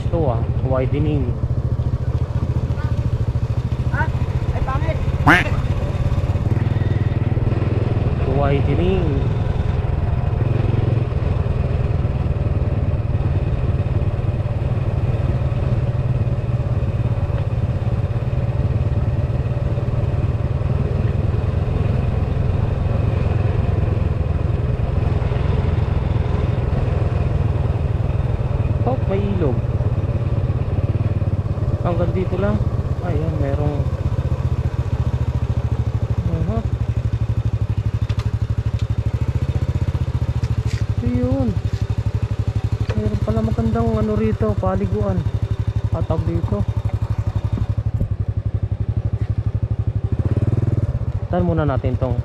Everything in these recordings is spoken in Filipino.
to widening. Ah, ay pangit. Widening. Oh, may ilog. Hanggang dito lang. Ayan, merong yun. Meron pala magandang ano rito, paliguan. Patag dito. Tan muna natin tong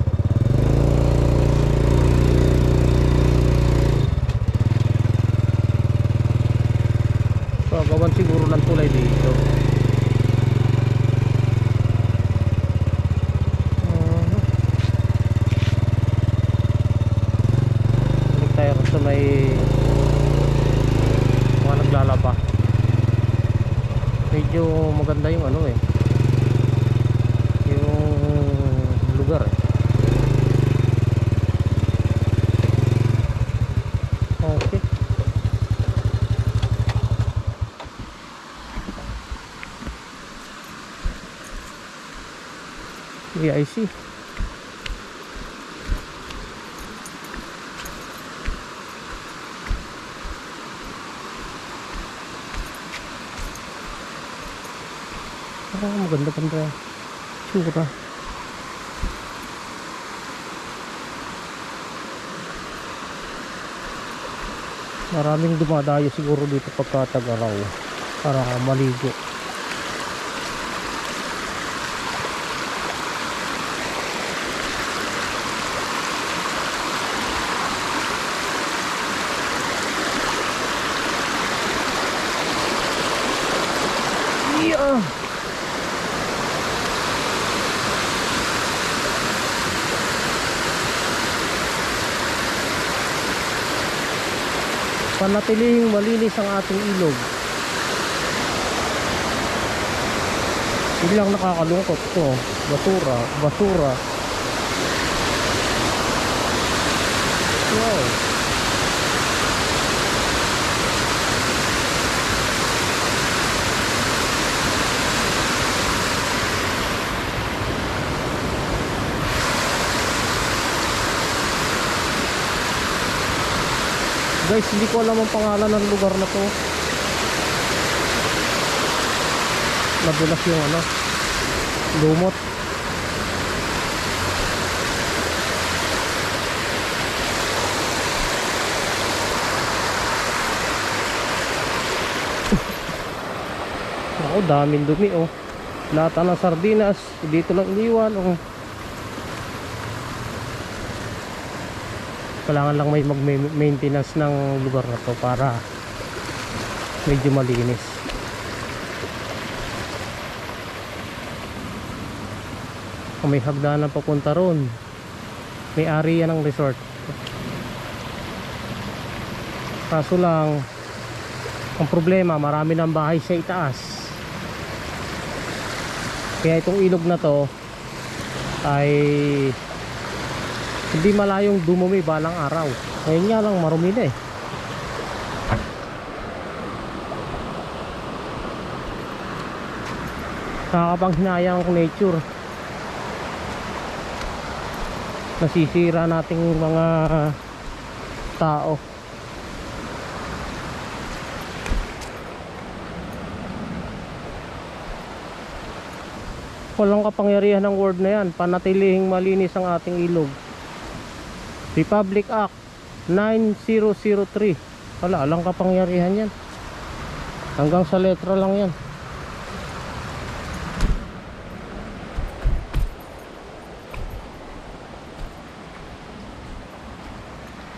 gawan siguro ng tulay dito. Balik tayo sa may mga naglalaba. Medyo maganda yung ano yung lugar Okay. VIC. Maganda-ganda tsura. Maraming dumadayo siguro dito pagka tag-araw para maligo. Panatilihing malinis ang ating ilog. Biglang nakakalungkot to. Basura. Wow. Guys, hindi ko alam ang pangalan ng lugar na to. Madulas yung lumot. Ako, daming dumi Lata ng sardinas dito lang iniwan Kailangan lang may mag-maintenance ng lugar na to para medyo malinis. Kung may hagdanan papunta ron, may area ng resort. Kaso lang, ang problema, marami ng bahay sa itaas. Kaya itong ilog na to ay hindi malayong dumumi balang araw. Ngayon nga lang marumi na Nakakapanghinayang ang nature. Nasisira nating mga tao. Walang kapangyarihan ng word na yan. Panatilihing malinis ang ating ilog. Republic Act 9003. Wala lang kapangyarihan yan. Hanggang sa letra lang yan.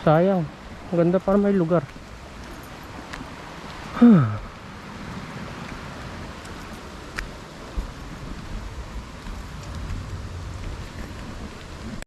Sayang. Maganda para may lugar.